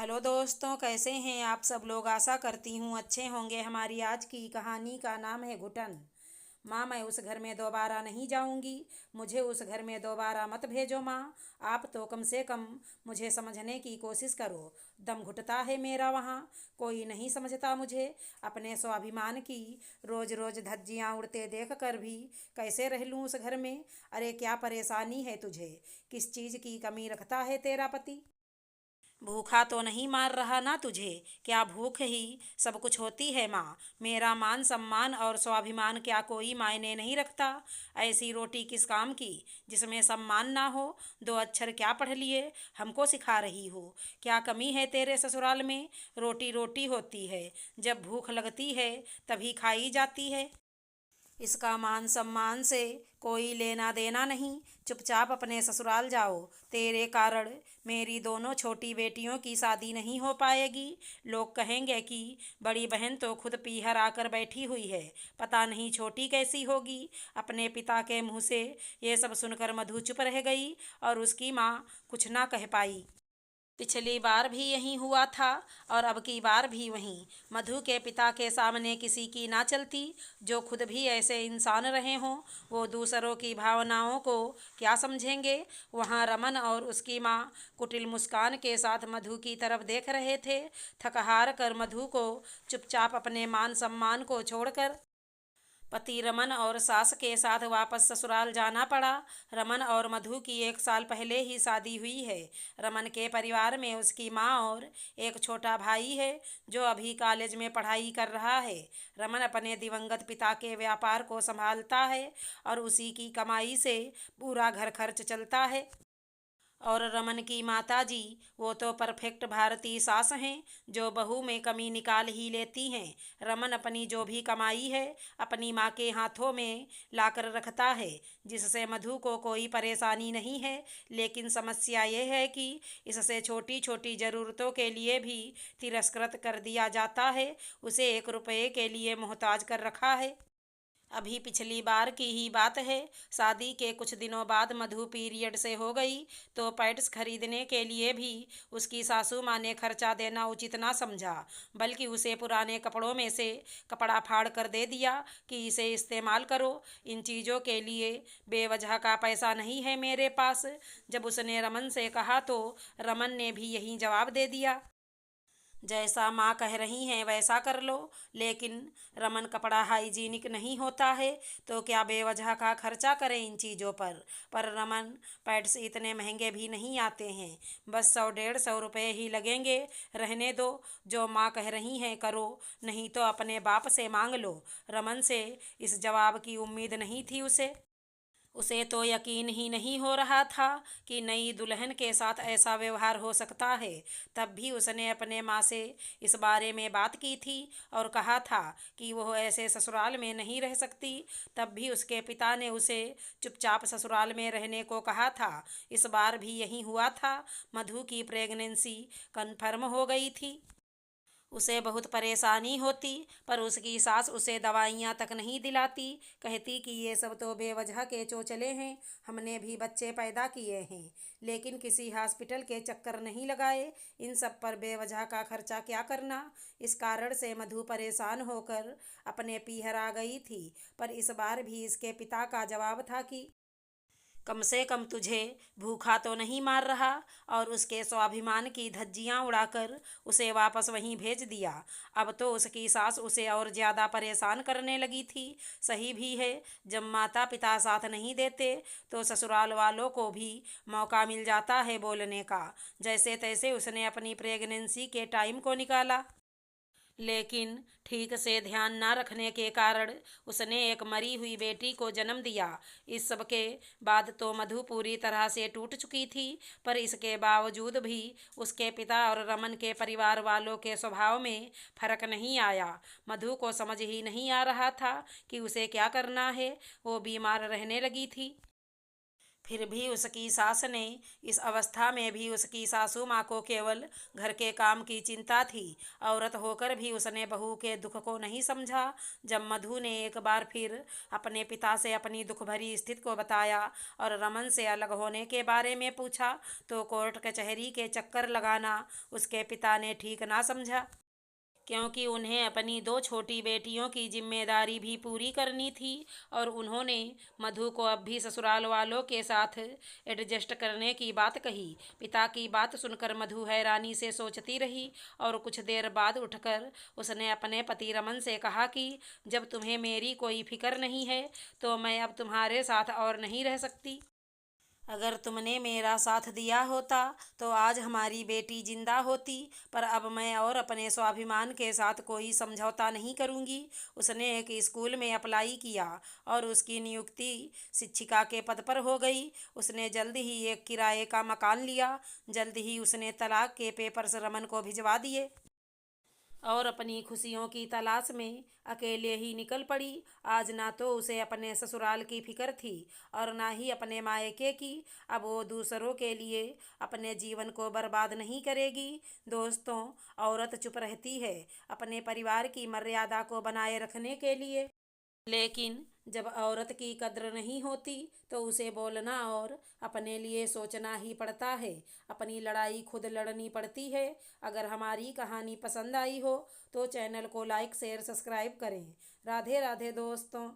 Hello दोस्तों, कैसे हैं आप सब लोग। आशा करती हूँ अच्छे होंगे। हमारी आज की कहानी का नाम है घुटन। माँ, मैं उस घर में दोबारा नहीं जाऊंगी। मुझे उस घर में दोबारा मत भेजो माँ। आप तो कम से कम मुझे समझने की कोशिश करो। दम घुटता है मेरा वहाँ। कोई नहीं समझता मुझे। अपने स्वाभिमान की रोज रोज धज्जियाँ उड़ते देख कर भी कैसे रह लूँ उस घर में। अरे क्या परेशानी है तुझे। किस चीज़ की कमी रखता है तेरा पति। भूखा तो नहीं मार रहा ना तुझे। क्या भूख ही सब कुछ होती है माँ। मेरा मान सम्मान और स्वाभिमान क्या कोई मायने नहीं रखता। ऐसी रोटी किस काम की जिसमें सम्मान ना हो। दो अक्षर क्या पढ़ लिए हमको सिखा रही हो। क्या कमी है तेरे ससुराल में। रोटी रोटी होती है, जब भूख लगती है तभी खाई जाती है। इसका मान सम्मान से कोई लेना देना नहीं। चुपचाप अपने ससुराल जाओ। तेरे कारण मेरी दोनों छोटी बेटियों की शादी नहीं हो पाएगी। लोग कहेंगे कि बड़ी बहन तो खुद पीहर आकर बैठी हुई है, पता नहीं छोटी कैसी होगी। अपने पिता के मुंह से ये सब सुनकर मधु चुप रह गई और उसकी माँ कुछ ना कह पाई। पिछली बार भी यही हुआ था और अब की बार भी वहीं। मधु के पिता के सामने किसी की ना चलती। जो खुद भी ऐसे इंसान रहे हों, वो दूसरों की भावनाओं को क्या समझेंगे। वहाँ रमन और उसकी माँ कुटिल मुस्कान के साथ मधु की तरफ देख रहे थे। थक हार कर मधु को चुपचाप अपने मान सम्मान को छोड़कर पति रमन और सास के साथ वापस ससुराल जाना पड़ा। रमन और मधु की 1 साल पहले ही शादी हुई है। रमन के परिवार में उसकी माँ और एक छोटा भाई है जो अभी कॉलेज में पढ़ाई कर रहा है। रमन अपने दिवंगत पिता के व्यापार को संभालता है और उसी की कमाई से पूरा घर खर्च चलता है। और रमन की माता जी, वो तो परफेक्ट भारतीय सास हैं जो बहू में कमी निकाल ही लेती हैं। रमन अपनी जो भी कमाई है अपनी माँ के हाथों में लाकर रखता है, जिससे मधु को कोई परेशानी नहीं है। लेकिन समस्या ये है कि इससे छोटी छोटी ज़रूरतों के लिए भी तिरस्कृत कर दिया जाता है। उसे 1 रुपये के लिए मोहताज कर रखा है। अभी पिछली बार की ही बात है। शादी के कुछ दिनों बाद मधु पीरियड से हो गई तो पैड्स खरीदने के लिए भी उसकी सासू माँ ने खर्चा देना उचित ना समझा, बल्कि उसे पुराने कपड़ों में से कपड़ा फाड़ कर दे दिया कि इसे इस्तेमाल करो। इन चीज़ों के लिए बेवजह का पैसा नहीं है मेरे पास। जब उसने रमन से कहा तो रमन ने भी यही जवाब दे दिया, जैसा माँ कह रही हैं वैसा कर लो। लेकिन रमन, कपड़ा हाइजीनिक नहीं होता है तो क्या बेवजह का खर्चा करें इन चीज़ों पर रमन, पैड्स इतने महंगे भी नहीं आते हैं। बस 100-150 रुपये ही लगेंगे। रहने दो। जो माँ कह रही हैं करो, नहीं तो अपने बाप से मांग लो। रमन से इस जवाब की उम्मीद नहीं थी उसे तो यकीन ही नहीं हो रहा था कि नई दुल्हन के साथ ऐसा व्यवहार हो सकता है। तब भी उसने अपने माँ से इस बारे में बात की थी और कहा था कि वह ऐसे ससुराल में नहीं रह सकती। तब भी उसके पिता ने उसे चुपचाप ससुराल में रहने को कहा था। इस बार भी यही हुआ था। मधु की प्रेगनेंसी कन्फर्म हो गई थी। उसे बहुत परेशानी होती, पर उसकी सास उसे दवाइयाँ तक नहीं दिलाती। कहती कि ये सब तो बेवजह के चोचले हैं, हमने भी बच्चे पैदा किए हैं, लेकिन किसी हॉस्पिटल के चक्कर नहीं लगाए। इन सब पर बेवजह का खर्चा क्या करना। इस कारण से मधु परेशान होकर अपने पीहर आ गई थी। पर इस बार भी इसके पिता का जवाब था कि कम से कम तुझे भूखा तो नहीं मार रहा, और उसके स्वाभिमान की धज्जियां उड़ाकर उसे वापस वहीं भेज दिया। अब तो उसकी सास उसे और ज़्यादा परेशान करने लगी थी। सही भी है, जब माता पिता साथ नहीं देते तो ससुराल वालों को भी मौका मिल जाता है बोलने का। जैसे तैसे उसने अपनी प्रेगनेंसी के टाइम को निकाला, लेकिन ठीक से ध्यान न रखने के कारण उसने एक मरी हुई बेटी को जन्म दिया। इस सब के बाद तो मधु पूरी तरह से टूट चुकी थी, पर इसके बावजूद भी उसके पिता और रमन के परिवार वालों के स्वभाव में फर्क नहीं आया। मधु को समझ ही नहीं आ रहा था कि उसे क्या करना है। वो बीमार रहने लगी थी। फिर भी उसकी सास ने इस अवस्था में भी उसकी सासू माँ को केवल घर के काम की चिंता थी। औरत होकर भी उसने बहू के दुख को नहीं समझा। जब मधु ने एक बार फिर अपने पिता से अपनी दुख भरी स्थिति को बताया और रमन से अलग होने के बारे में पूछा तो कोर्ट कचहरी के चक्कर लगाना उसके पिता ने ठीक ना समझा, क्योंकि उन्हें अपनी दो छोटी बेटियों की जिम्मेदारी भी पूरी करनी थी और उन्होंने मधु को अब भी ससुराल वालों के साथ एडजस्ट करने की बात कही। पिता की बात सुनकर मधु हैरानी से सोचती रही और कुछ देर बाद उठकर उसने अपने पति रमन से कहा कि जब तुम्हें मेरी कोई फिक्र नहीं है तो मैं अब तुम्हारे साथ और नहीं रह सकती। अगर तुमने मेरा साथ दिया होता तो आज हमारी बेटी जिंदा होती, पर अब मैं और अपने स्वाभिमान के साथ कोई समझौता नहीं करूंगी। उसने एक स्कूल में अप्लाई किया और उसकी नियुक्ति शिक्षिका के पद पर हो गई। उसने जल्द ही एक किराए का मकान लिया। जल्द ही उसने तलाक के पेपर्स रमन को भिजवा दिए और अपनी खुशियों की तलाश में अकेले ही निकल पड़ी। आज ना तो उसे अपने ससुराल की फिक्र थी और ना ही अपने मायके की। अब वो दूसरों के लिए अपने जीवन को बर्बाद नहीं करेगी। दोस्तों, औरत चुप रहती है अपने परिवार की मर्यादा को बनाए रखने के लिए, लेकिन जब औरत की कद्र नहीं होती तो उसे बोलना और अपने लिए सोचना ही पड़ता है। अपनी लड़ाई खुद लड़नी पड़ती है। अगर हमारी कहानी पसंद आई हो तो चैनल को लाइक शेयर सब्सक्राइब करें। राधे राधे दोस्तों।